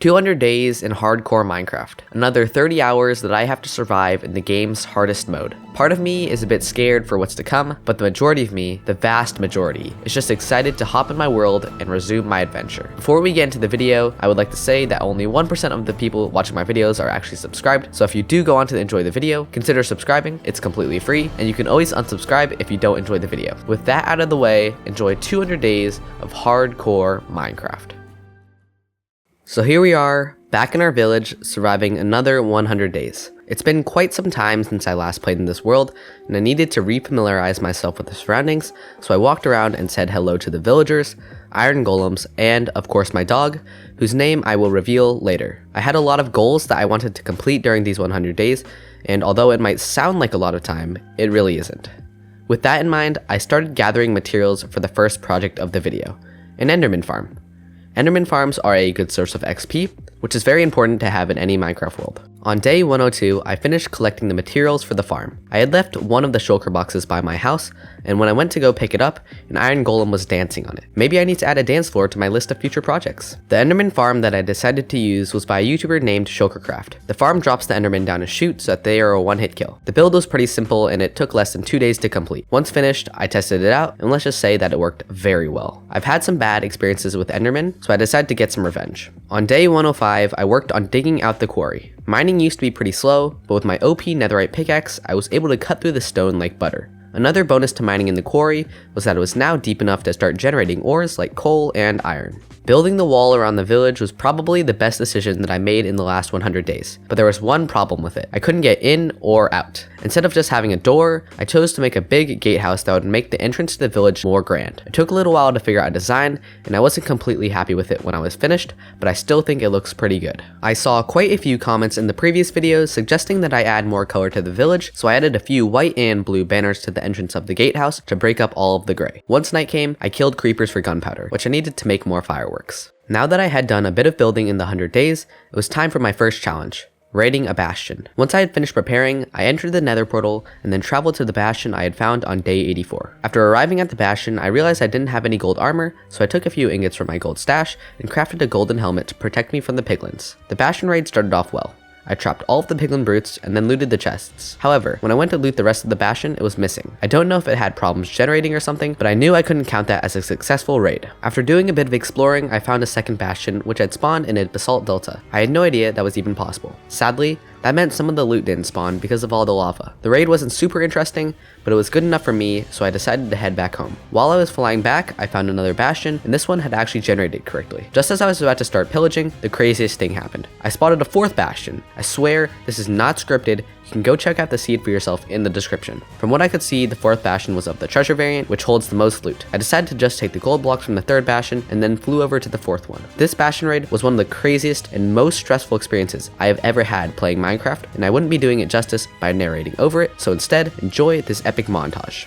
200 days in hardcore Minecraft. Another 30 hours that I have to survive in the game's hardest mode. Part of me is a bit scared for what's to come, but the majority of me, the vast majority, is just excited to hop in my world and resume my adventure. Before we get into the video, I would like to say that only 1% of the people watching my videos are actually subscribed, so if you do go on to enjoy the video, consider subscribing. It's completely free, and you can always unsubscribe if you don't enjoy the video. With that out of the way, enjoy 200 days of hardcore Minecraft. So here we are, back in our village, surviving another 100 days. It's been quite some time since I last played in this world, and I needed to refamiliarize myself with the surroundings, so I walked around and said hello to the villagers, iron golems, and of course my dog, whose name I will reveal later. I had a lot of goals that I wanted to complete during these 100 days, and although it might sound like a lot of time, it really isn't. With that in mind, I started gathering materials for the first project of the video, an Enderman farm. Enderman farms are a good source of XP, which is very important to have in any Minecraft world. On day 102, I finished collecting the materials for the farm. I had left one of the shulker boxes by my house, and when I went to go pick it up, an iron golem was dancing on it. Maybe I need to add a dance floor to my list of future projects. The Enderman farm that I decided to use was by a YouTuber named Shulkercraft. The farm drops the Enderman down a chute so that they are a one-hit kill. The build was pretty simple and it took less than 2 days to complete. Once finished, I tested it out, and let's just say that it worked very well. I've had some bad experiences with Enderman, so I decided to get some revenge. On day 105, I worked on digging out the quarry. Mining used to be pretty slow, but with my OP netherite pickaxe, I was able to cut through the stone like butter. Another bonus to mining in the quarry was that it was now deep enough to start generating ores like coal and iron. Building the wall around the village was probably the best decision that I made in the last 100 days, but there was one problem with it. I couldn't get in or out. Instead of just having a door, I chose to make a big gatehouse that would make the entrance to the village more grand. It took a little while to figure out a design, and I wasn't completely happy with it when I was finished, but I still think it looks pretty good. I saw quite a few comments in the previous videos suggesting that I add more color to the village, so I added a few white and blue banners to the entrance of the gatehouse to break up all of the gray. Once night came, I killed creepers for gunpowder, which I needed to make more fireworks. Now that I had done a bit of building in the 100 days, it was time for my first challenge, raiding a bastion. Once I had finished preparing, I entered the nether portal and then traveled to the bastion I had found on day 84. After arriving at the bastion, I realized I didn't have any gold armor, so I took a few ingots from my gold stash and crafted a golden helmet to protect me from the piglins. The bastion raid started off well. I trapped all of the piglin brutes and then looted the chests. However, when I went to loot the rest of the bastion, it was missing. I don't know if it had problems generating or something, but I knew I couldn't count that as a successful raid. After doing a bit of exploring, I found a second bastion which had spawned in a basalt delta. I had no idea that was even possible. Sadly, that meant some of the loot didn't spawn because of all the lava. The raid wasn't super interesting, but it was good enough for me, so I decided to head back home. While I was flying back, I found another bastion, and this one had actually generated correctly. Just as I was about to start pillaging, the craziest thing happened. I spotted a fourth bastion. I swear, this is not scripted. You can go check out the seed for yourself in the description. From what I could see, the fourth bastion was of the treasure variant, which holds the most loot. I decided to just take the gold blocks from the third bastion and then flew over to the fourth one. This bastion raid was one of the craziest and most stressful experiences I have ever had playing Minecraft, and I wouldn't be doing it justice by narrating over it, so instead, enjoy this epic montage.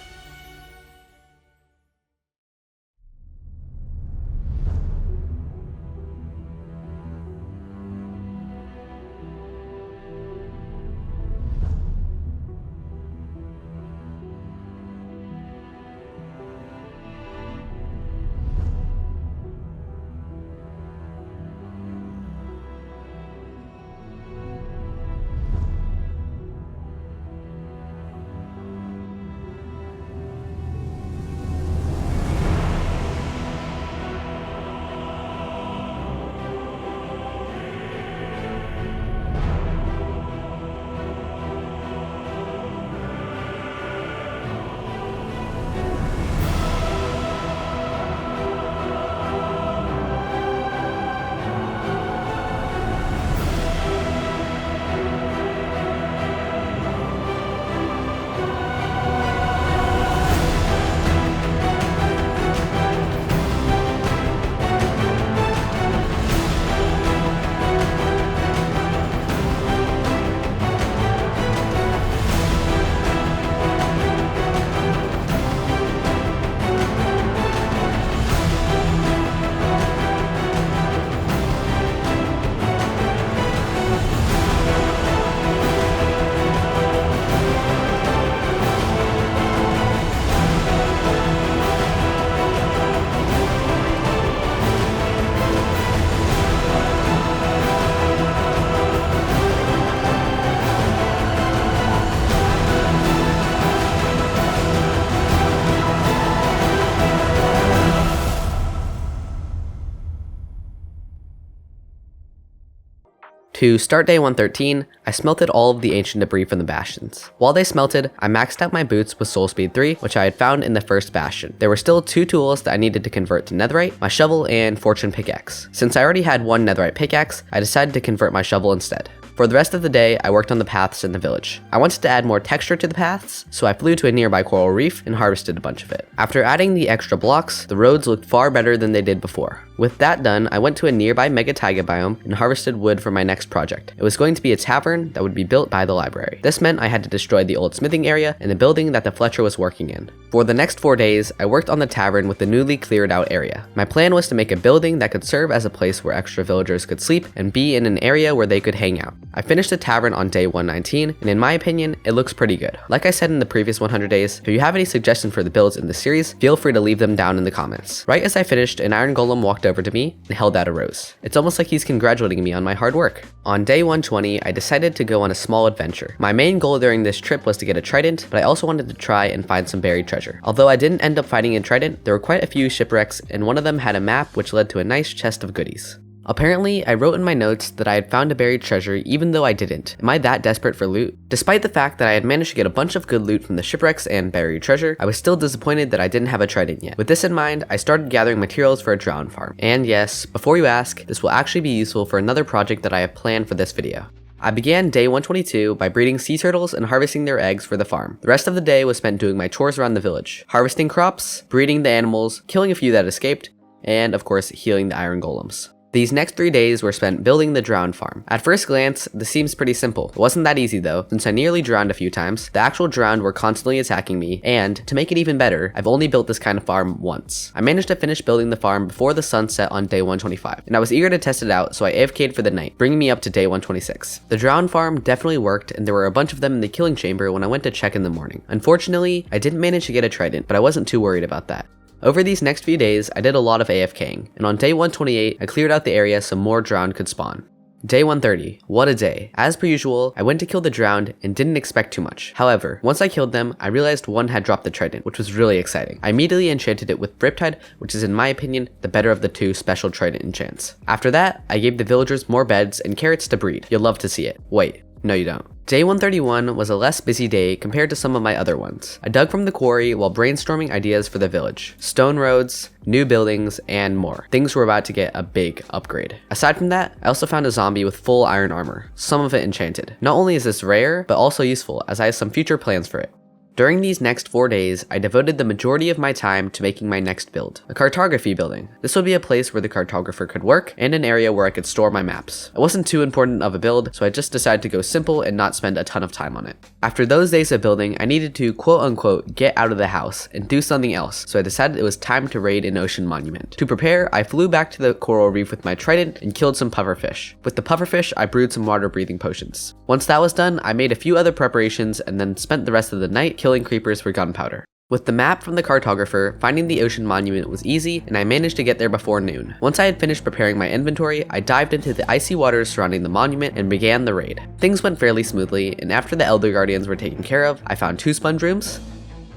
To start day 113, I smelted all of the ancient debris from the bastions. While they smelted, I maxed out my boots with Soul Speed 3, which I had found in the first bastion. There were still 2 tools that I needed to convert to netherite, my shovel and fortune pickaxe. Since I already had 1 netherite pickaxe, I decided to convert my shovel instead. For the rest of the day, I worked on the paths in the village. I wanted to add more texture to the paths, so I flew to a nearby coral reef and harvested a bunch of it. After adding the extra blocks, the roads looked far better than they did before. With that done, I went to a nearby mega taiga biome and harvested wood for my next project. It was going to be a tavern that would be built by the library. This meant I had to destroy the old smithing area and the building that the Fletcher was working in. For the next 4 days, I worked on the tavern with the newly cleared out area. My plan was to make a building that could serve as a place where extra villagers could sleep and be in an area where they could hang out. I finished the tavern on day 119, and in my opinion, it looks pretty good. Like I said in the previous 100 days, if you have any suggestions for the builds in this series, feel free to leave them down in the comments. Right as I finished, an iron golem walked over to me and held out a rose. It's almost like he's congratulating me on my hard work. On day 120, I decided to go on a small adventure. My main goal during this trip was to get a trident, but I also wanted to try and find some buried treasure. Although I didn't end up finding a trident, there were quite a few shipwrecks, and one of them had a map which led to a nice chest of goodies. Apparently, I wrote in my notes that I had found a buried treasure even though I didn't. Am I that desperate for loot? Despite the fact that I had managed to get a bunch of good loot from the shipwrecks and buried treasure, I was still disappointed that I didn't have a trident yet. With this in mind, I started gathering materials for a drown farm. And yes, before you ask, this will actually be useful for another project that I have planned for this video. I began day 122 by breeding sea turtles and harvesting their eggs for the farm. The rest of the day was spent doing my chores around the village, harvesting crops, breeding the animals, killing a few that escaped, and of course healing the iron golems. These next 3 days were spent building the drowned farm. At first glance, this seems pretty simple. It wasn't that easy though, since I nearly drowned a few times, the actual drowned were constantly attacking me, and to make it even better, I've only built this kind of farm once. I managed to finish building the farm before the sun set on day 125, and I was eager to test it out, so I AFK'd for the night, bringing me up to day 126. The drowned farm definitely worked, and there were a bunch of them in the killing chamber when I went to check in the morning. Unfortunately, I didn't manage to get a trident, but I wasn't too worried about that. Over these next few days, I did a lot of AFKing, and on day 128, I cleared out the area so more drowned could spawn. Day 130, what a day. As per usual, I went to kill the drowned and didn't expect too much. However, once I killed them, I realized one had dropped the trident, which was really exciting. I immediately enchanted it with Riptide, which is in my opinion, the better of the 2 special trident enchants. After that, I gave the villagers more beds and carrots to breed. You'll love to see it. Wait, no you don't. Day 131 was a less busy day compared to some of my other ones. I dug from the quarry while brainstorming ideas for the village. Stone roads, new buildings, and more. Things were about to get a big upgrade. Aside from that, I also found a zombie with full iron armor, some of it enchanted. Not only is this rare, but also useful as I have some future plans for it. During these next 4 days, I devoted the majority of my time to making my next build, a cartography building. This would be a place where the cartographer could work, and an area where I could store my maps. It wasn't too important of a build, so I just decided to go simple and not spend a ton of time on it. After those days of building, I needed to quote-unquote get out of the house and do something else, so I decided it was time to raid an ocean monument. To prepare, I flew back to the coral reef with my trident and killed some pufferfish. With the pufferfish, I brewed some water-breathing potions. Once that was done, I made a few other preparations and then spent the rest of the night killing creepers for gunpowder. With the map from the cartographer, finding the ocean monument was easy, and I managed to get there before noon. Once I had finished preparing my inventory, I dived into the icy waters surrounding the monument and began the raid. Things went fairly smoothly, and after the Elder Guardians were taken care of, I found 2 sponge rooms,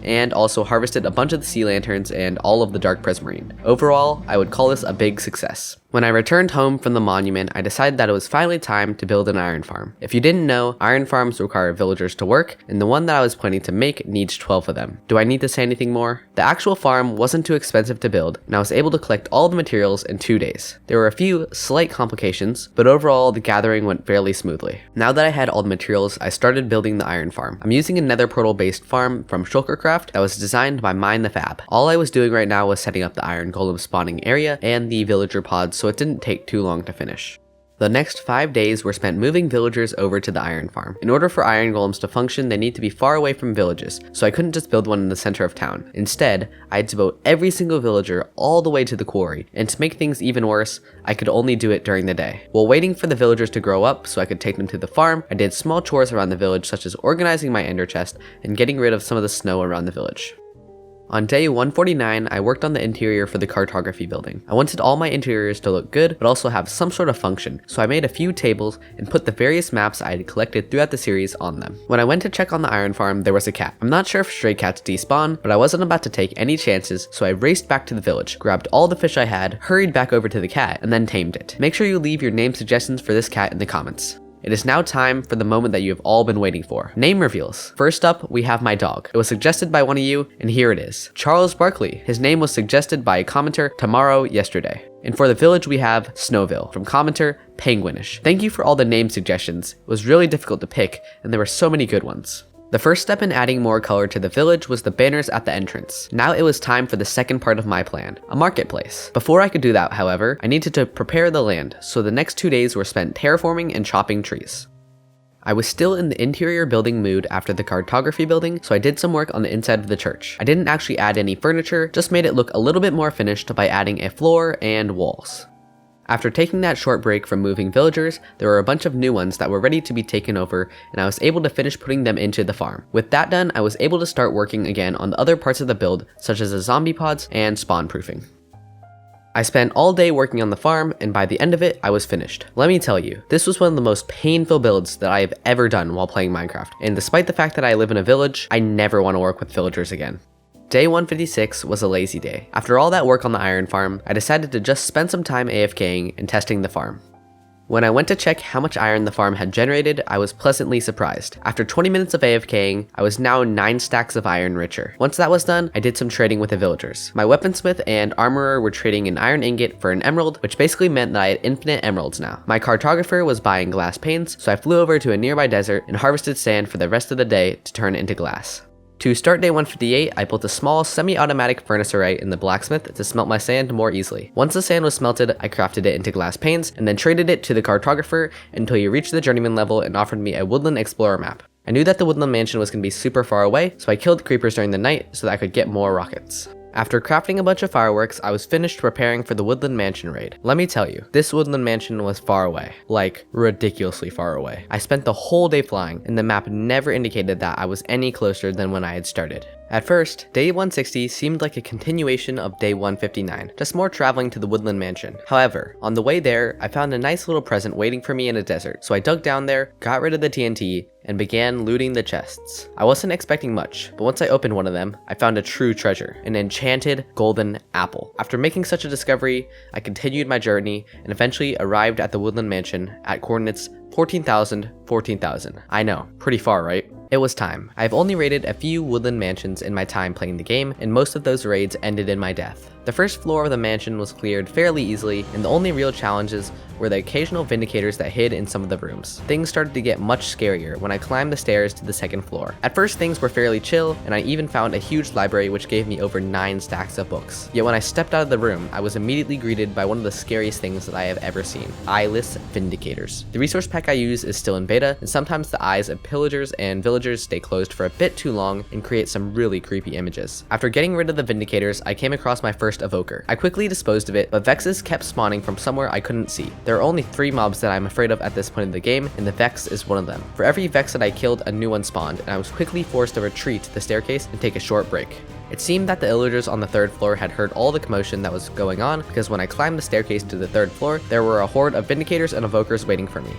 and also harvested a bunch of the sea lanterns and all of the dark prismarine. Overall, I would call this a big success. When I returned home from the monument, I decided that it was finally time to build an iron farm. If you didn't know, iron farms require villagers to work, and the one that I was planning to make needs 12 of them. Do I need to say anything more? The actual farm wasn't too expensive to build, and I was able to collect all the materials in 2 days. There were a few slight complications, but overall the gathering went fairly smoothly. Now that I had all the materials, I started building the iron farm. I'm using a nether portal based farm from Shulkercraft that was designed by Mine the Fab. All I was doing right now was setting up the iron golem spawning area and the villager pods, so it didn't take too long to finish. The next 5 days were spent moving villagers over to the iron farm. In order for iron golems to function, they need to be far away from villages, so I couldn't just build one in the center of town. Instead, I had to boat every single villager all the way to the quarry, and to make things even worse, I could only do it during the day. While waiting for the villagers to grow up so I could take them to the farm, I did small chores around the village such as organizing my ender chest and getting rid of some of the snow around the village. On day 149, I worked on the interior for the cartography building. I wanted all my interiors to look good, but also have some sort of function, so I made a few tables and put the various maps I had collected throughout the series on them. When I went to check on the iron farm, there was a cat. I'm not sure if stray cats despawn, but I wasn't about to take any chances, so I raced back to the village, grabbed all the fish I had, hurried back over to the cat, and then tamed it. Make sure you leave your name suggestions for this cat in the comments. It is now time for the moment that you have all been waiting for. Name reveals. First up, we have my dog. It was suggested by one of you, and here it is. Charles Barkley. His name was suggested by a commenter tomorrow yesterday. And for the village, we have Snowville, from commenter Penguinish. Thank you for all the name suggestions. It was really difficult to pick, and there were so many good ones. The first step in adding more color to the village was the banners at the entrance. Now it was time for the second part of my plan, a marketplace. Before I could do that, however, I needed to prepare the land, so the next 2 days were spent terraforming and chopping trees. I was still in the interior building mood after the cartography building, so I did some work on the inside of the church. I didn't actually add any furniture, just made it look a little bit more finished by adding a floor and walls. After taking that short break from moving villagers, there were a bunch of new ones that were ready to be taken over, and I was able to finish putting them into the farm. With that done, I was able to start working again on the other parts of the build, such as the zombie pods and spawn proofing. I spent all day working on the farm, and by the end of it, I was finished. Let me tell you, this was one of the most painful builds that I have ever done while playing Minecraft, and despite the fact that I live in a village, I never want to work with villagers again. Day 156 was a lazy day. After all that work on the iron farm, I decided to just spend some time AFKing and testing the farm. When I went to check how much iron the farm had generated, I was pleasantly surprised. After 20 minutes of AFKing, I was now 9 stacks of iron richer. Once that was done, I did some trading with the villagers. My weaponsmith and armorer were trading an iron ingot for an emerald, which basically meant that I had infinite emeralds now. My cartographer was buying glass panes, so I flew over to a nearby desert and harvested sand for the rest of the day to turn into glass. To start day 158, I built a small semi-automatic furnace array in the blacksmith to smelt my sand more easily. Once the sand was smelted, I crafted it into glass panes and then traded it to the cartographer until he reached the journeyman level and offered me a woodland explorer map. I knew that the woodland mansion was going to be super far away, so I killed creepers during the night so that I could get more rockets. After crafting a bunch of fireworks, I was finished preparing for the Woodland Mansion raid. Let me tell you, this Woodland Mansion was far away. Like, ridiculously far away. I spent the whole day flying, and the map never indicated that I was any closer than when I had started. At first, day 160 seemed like a continuation of day 159, just more traveling to the Woodland Mansion. However, on the way there, I found a nice little present waiting for me in a desert, so I dug down there, got rid of the TNT, and began looting the chests. I wasn't expecting much, but once I opened one of them, I found a true treasure, an enchanted golden apple. After making such a discovery, I continued my journey and eventually arrived at the Woodland Mansion at coordinates 14,000, 14,000. I know, pretty far, right? It was time. I've only raided a few woodland mansions in my time playing the game, and most of those raids ended in my death. The first floor of the mansion was cleared fairly easily, and the only real challenges were the occasional vindicators that hid in some of the rooms. Things started to get much scarier when I climbed the stairs to the second floor. At first things were fairly chill, and I even found a huge library which gave me over 9 stacks of books. Yet when I stepped out of the room, I was immediately greeted by one of the scariest things that I have ever seen: eyeless vindicators. The resource pack I use is still in beta, and sometimes the eyes of pillagers and villagers stay closed for a bit too long and create some really creepy images. After getting rid of the vindicators, I came across my first evoker. I quickly disposed of it, but Vexes kept spawning from somewhere I couldn't see. There are only 3 mobs that I'm afraid of at this point in the game, and the Vex is one of them. For every Vex that I killed, a new one spawned, and I was quickly forced to retreat to the staircase and take a short break. It seemed that the illagers on the 3rd floor had heard all the commotion that was going on, because when I climbed the staircase to the 3rd floor, there were a horde of vindicators and evokers waiting for me.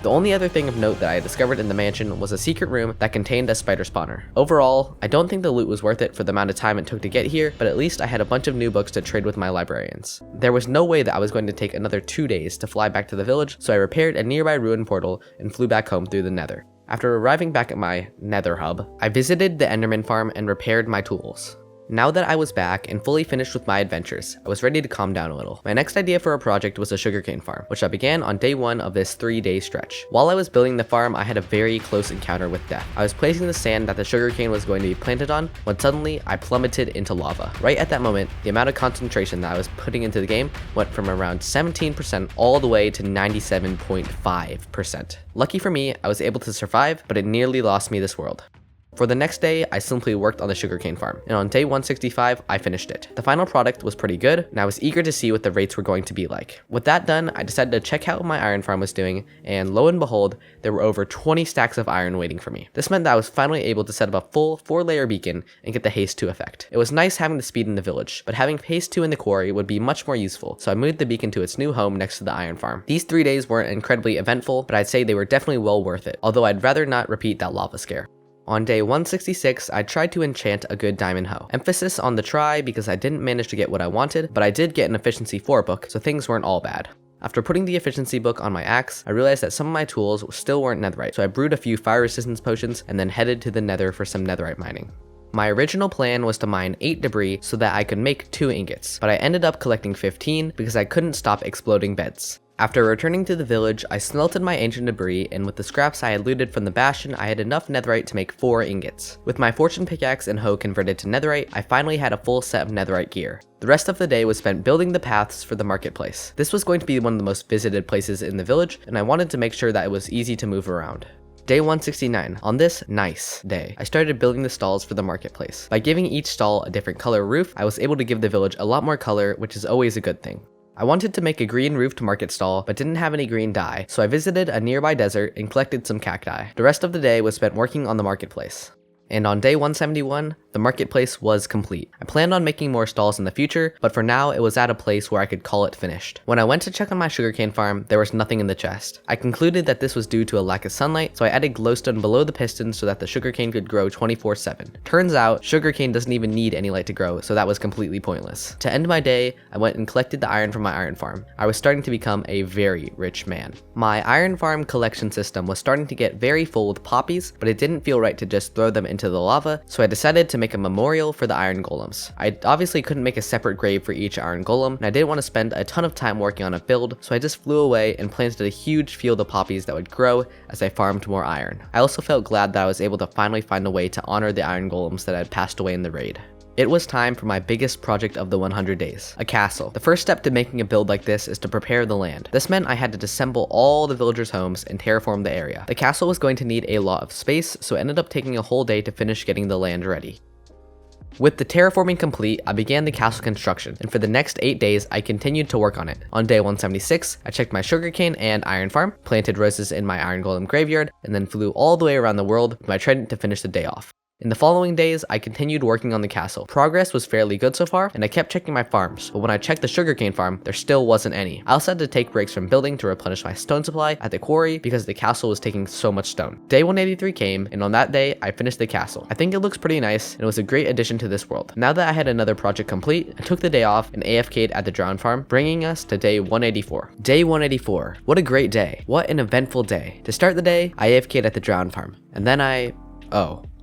The only other thing of note that I had discovered in the mansion was a secret room that contained a spider spawner. Overall, I don't think the loot was worth it for the amount of time it took to get here, but at least I had a bunch of new books to trade with my librarians. There was no way that I was going to take another 2 days to fly back to the village, so I repaired a nearby ruin portal and flew back home through the nether. After arriving back at my nether hub, I visited the Enderman farm and repaired my tools. Now that I was back and fully finished with my adventures, I was ready to calm down a little. My next idea for a project was a sugarcane farm, which I began on day 1 of this 3-day stretch. While I was building the farm, I had a very close encounter with death. I was placing the sand that the sugarcane was going to be planted on when suddenly I plummeted into lava. Right at that moment, the amount of concentration that I was putting into the game went from around 17% all the way to 97.5%. Lucky for me, I was able to survive, but it nearly lost me this world. For the next day, I simply worked on the sugarcane farm, and on day 165, I finished it. The final product was pretty good, and I was eager to see what the rates were going to be like. With that done, I decided to check how my iron farm was doing, and lo and behold, there were over 20 stacks of iron waiting for me. This meant that I was finally able to set up a full 4-layer beacon and get the haste 2 effect. It was nice having the speed in the village, but having haste 2 in the quarry would be much more useful, so I moved the beacon to its new home next to the iron farm. These 3 days weren't incredibly eventful, but I'd say they were definitely well worth it, although I'd rather not repeat that lava scare. On day 166, I tried to enchant a good diamond hoe. Emphasis on the try because I didn't manage to get what I wanted, but I did get an efficiency 4 book, so things weren't all bad. After putting the efficiency book on my axe, I realized that some of my tools still weren't netherite, so I brewed a few fire resistance potions and then headed to the nether for some netherite mining. My original plan was to mine 8 debris so that I could make 2 ingots, but I ended up collecting 15 because I couldn't stop exploding beds. After returning to the village, I smelted my ancient debris, and with the scraps I had looted from the bastion, I had enough netherite to make 4 ingots. With my fortune pickaxe and hoe converted to netherite, I finally had a full set of netherite gear. The rest of the day was spent building the paths for the marketplace. This was going to be one of the most visited places in the village, and I wanted to make sure that it was easy to move around. Day 169. On this nice day, I started building the stalls for the marketplace. By giving each stall a different color roof, I was able to give the village a lot more color, which is always a good thing. I wanted to make a green roofed market stall, but didn't have any green dye, so I visited a nearby desert and collected some cacti. The rest of the day was spent working on the marketplace. And on day 171, the marketplace was complete. I planned on making more stalls in the future, but for now it was at a place where I could call it finished. When I went to check on my sugarcane farm, there was nothing in the chest. I concluded that this was due to a lack of sunlight, so I added glowstone below the piston so that the sugarcane could grow 24/7. Turns out, sugarcane doesn't even need any light to grow, so that was completely pointless. To end my day, I went and collected the iron from my iron farm. I was starting to become a very rich man. My iron farm collection system was starting to get very full with poppies, but it didn't feel right to just throw them into the lava, so I decided to make a memorial for the iron golems. I obviously couldn't make a separate grave for each iron golem, and I didn't want to spend a ton of time working on a build, so I just flew away and planted a huge field of poppies that would grow as I farmed more iron. I also felt glad that I was able to finally find a way to honor the iron golems that had passed away in the raid. It was time for my biggest project of the 100 days, a castle. The first step to making a build like this is to prepare the land. This meant I had to disassemble all the villagers' homes and terraform the area. The castle was going to need a lot of space, so it ended up taking a whole day to finish getting the land ready. With the terraforming complete, I began the castle construction, and for the next 8 days, I continued to work on it. On day 176, I checked my sugarcane and iron farm, planted roses in my iron golem graveyard, and then flew all the way around the world with my trident to finish the day off. In the following days, I continued working on the castle. Progress was fairly good so far, and I kept checking my farms, but when I checked the sugarcane farm, there still wasn't any. I also had to take breaks from building to replenish my stone supply at the quarry because the castle was taking so much stone. Day 183 came, and on that day, I finished the castle. I think it looks pretty nice, and it was a great addition to this world. Now that I had another project complete, I took the day off and AFK'd at the drown farm, bringing us to day 184. Day 184. What a great day. What an eventful day. To start the day, I AFK'd at the drown farm, and then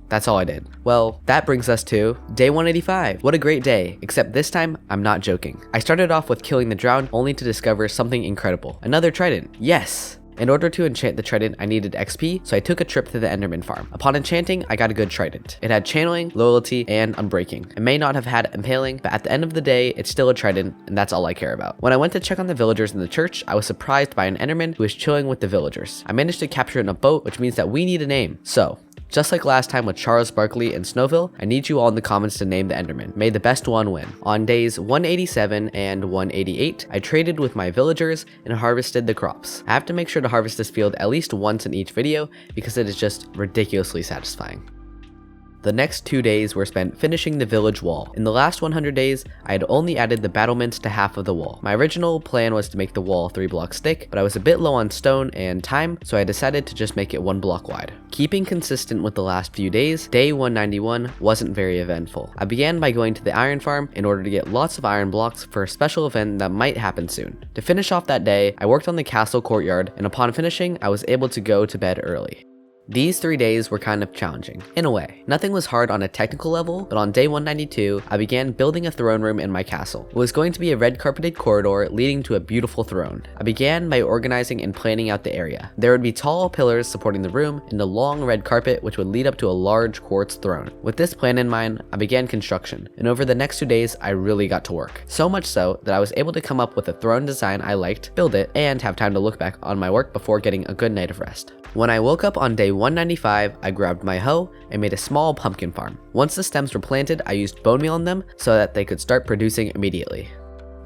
that's all I did. Well, that brings us to day 185. What a great day, except this time, I'm not joking. I started off with killing the drown only to discover something incredible. Another trident. Yes! In order to enchant the trident, I needed XP, so I took a trip to the Enderman farm. Upon enchanting, I got a good trident. It had channeling, loyalty, and unbreaking. It may not have had impaling, but at the end of the day, it's still a trident, and that's all I care about. When I went to check on the villagers in the church, I was surprised by an Enderman who was chilling with the villagers. I managed to capture it in a boat, which means that we need a name. So, just like last time with Charles Barkley and Snowville, I need you all in the comments to name the Enderman. May the best one win. On days 187 and 188, I traded with my villagers and harvested the crops. I have to make sure to harvest this field at least once in each video because it is just ridiculously satisfying. The next 2 days were spent finishing the village wall. In the last 100 days, I had only added the battlements to half of the wall. My original plan was to make the wall 3 blocks thick, but I was a bit low on stone and time, so I decided to just make it 1 block wide. Keeping consistent with the last few days, day 191 wasn't very eventful. I began by going to the iron farm in order to get lots of iron blocks for a special event that might happen soon. To finish off that day, I worked on the castle courtyard, and upon finishing, I was able to go to bed early. These 3 days were kind of challenging, in a way. Nothing was hard on a technical level, but on day 192, I began building a throne room in my castle. It was going to be a red carpeted corridor leading to a beautiful throne. I began by organizing and planning out the area. There would be tall pillars supporting the room and a long red carpet which would lead up to a large quartz throne. With this plan in mind, I began construction, and over the next 2 days, I really got to work. So much so that I was able to come up with a throne design I liked, build it, and have time to look back on my work before getting a good night of rest. When I woke up on day 195, I grabbed my hoe and made a small pumpkin farm. Once the stems were planted, I used bone meal on them so that they could start producing immediately.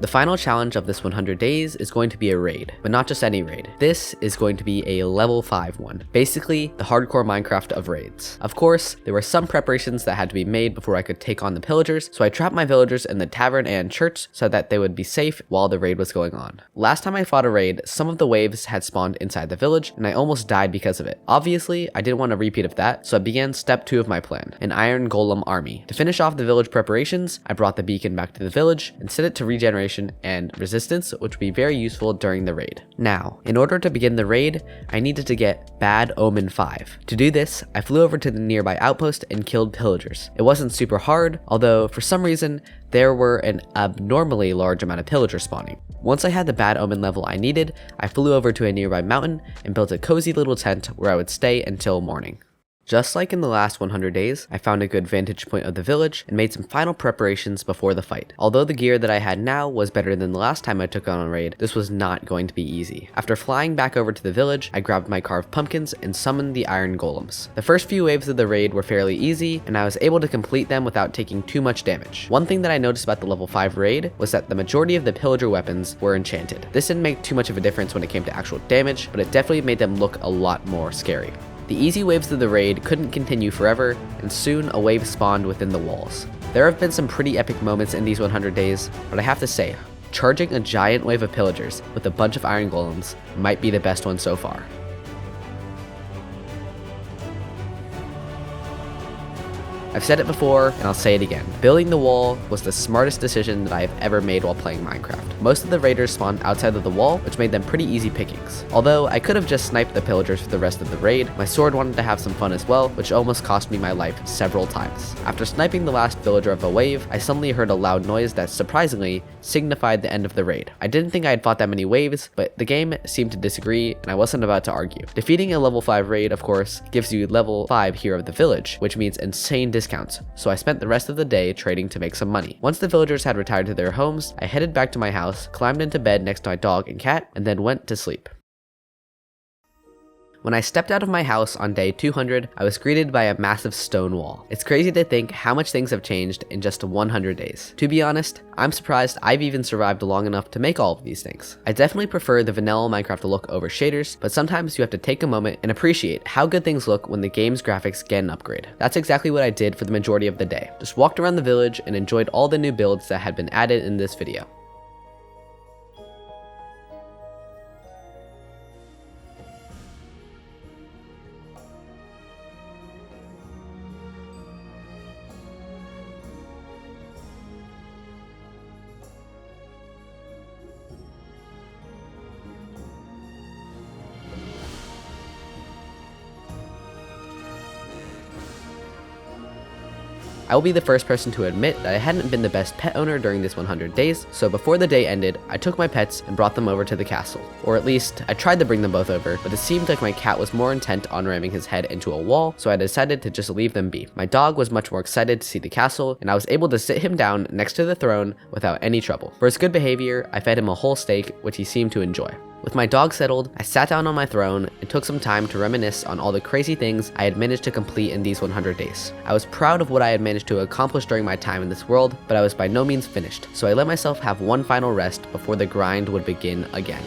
The final challenge of this 100 days is going to be a raid, but not just any raid. This is going to be a level 5 one, basically the hardcore Minecraft of raids. Of course, there were some preparations that had to be made before I could take on the pillagers, so I trapped my villagers in the tavern and church so that they would be safe while the raid was going on. Last time I fought a raid, some of the waves had spawned inside the village, and I almost died because of it. Obviously, I didn't want a repeat of that, so I began step 2 of my plan, an iron golem army. To finish off the village preparations, I brought the beacon back to the village and set it to regeneration and resistance, which would be very useful during the raid. Now, in order to begin the raid, I needed to get Bad Omen 5. To do this, I flew over to the nearby outpost and killed pillagers. It wasn't super hard, although for some reason, there were an abnormally large amount of pillagers spawning. Once I had the Bad Omen level I needed, I flew over to a nearby mountain and built a cozy little tent where I would stay until morning. Just like in the last 100 days, I found a good vantage point of the village and made some final preparations before the fight. Although the gear that I had now was better than the last time I took on a raid, this was not going to be easy. After flying back over to the village, I grabbed my carved pumpkins and summoned the iron golems. The first few waves of the raid were fairly easy, and I was able to complete them without taking too much damage. One thing that I noticed about the level 5 raid was that the majority of the pillager weapons were enchanted. This didn't make too much of a difference when it came to actual damage, but it definitely made them look a lot more scary. The easy waves of the raid couldn't continue forever, and soon a wave spawned within the walls. There have been some pretty epic moments in these 100 days, but I have to say, charging a giant wave of pillagers with a bunch of iron golems might be the best one so far. I've said it before, and I'll say it again. Building the wall was the smartest decision that I have ever made while playing Minecraft. Most of the raiders spawned outside of the wall, which made them pretty easy pickings. Although I could have just sniped the pillagers for the rest of the raid, my sword wanted to have some fun as well, which almost cost me my life several times. After sniping the last villager of a wave, I suddenly heard a loud noise that surprisingly signified the end of the raid. I didn't think I had fought that many waves, but the game seemed to disagree, and I wasn't about to argue. Defeating a level 5 raid, of course, gives you level 5 Hero of the Village, which means insane discounts, so I spent the rest of the day trading to make some money. Once the villagers had retired to their homes, I headed back to my house, climbed into bed next to my dog and cat, and then went to sleep. When I stepped out of my house on day 200, I was greeted by a massive stone wall. It's crazy to think how much things have changed in just 100 days. To be honest, I'm surprised I've even survived long enough to make all of these things. I definitely prefer the vanilla Minecraft look over shaders, but sometimes you have to take a moment and appreciate how good things look when the game's graphics get an upgrade. That's exactly what I did for the majority of the day. Just walked around the village and enjoyed all the new builds that had been added in this video. I will be the first person to admit that I hadn't been the best pet owner during this 100 days, so before the day ended, I took my pets and brought them over to the castle. Or at least, I tried to bring them both over, but it seemed like my cat was more intent on ramming his head into a wall, so I decided to just leave them be. My dog was much more excited to see the castle, and I was able to sit him down next to the throne without any trouble. For his good behavior, I fed him a whole steak, which he seemed to enjoy. With my dog settled, I sat down on my throne and took some time to reminisce on all the crazy things I had managed to complete in these 100 days. I was proud of what I had managed to accomplish during my time in this world, but I was by no means finished, so I let myself have one final rest before the grind would begin again.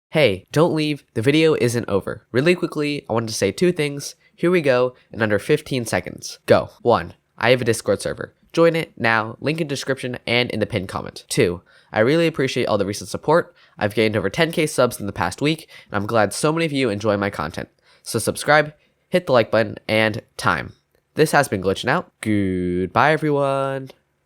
Hey, don't leave, the video isn't over. Really quickly, I wanted to say 2 things. Here we go, in under 15 seconds. Go. 1. I have a Discord server. Join it now, link in description and in the pinned comment. 2. I really appreciate all the recent support. I've gained over 10k subs in the past week, and I'm glad so many of you enjoy my content. So subscribe, hit the like button, and time. This has been GlitchNOut. Goodbye everyone.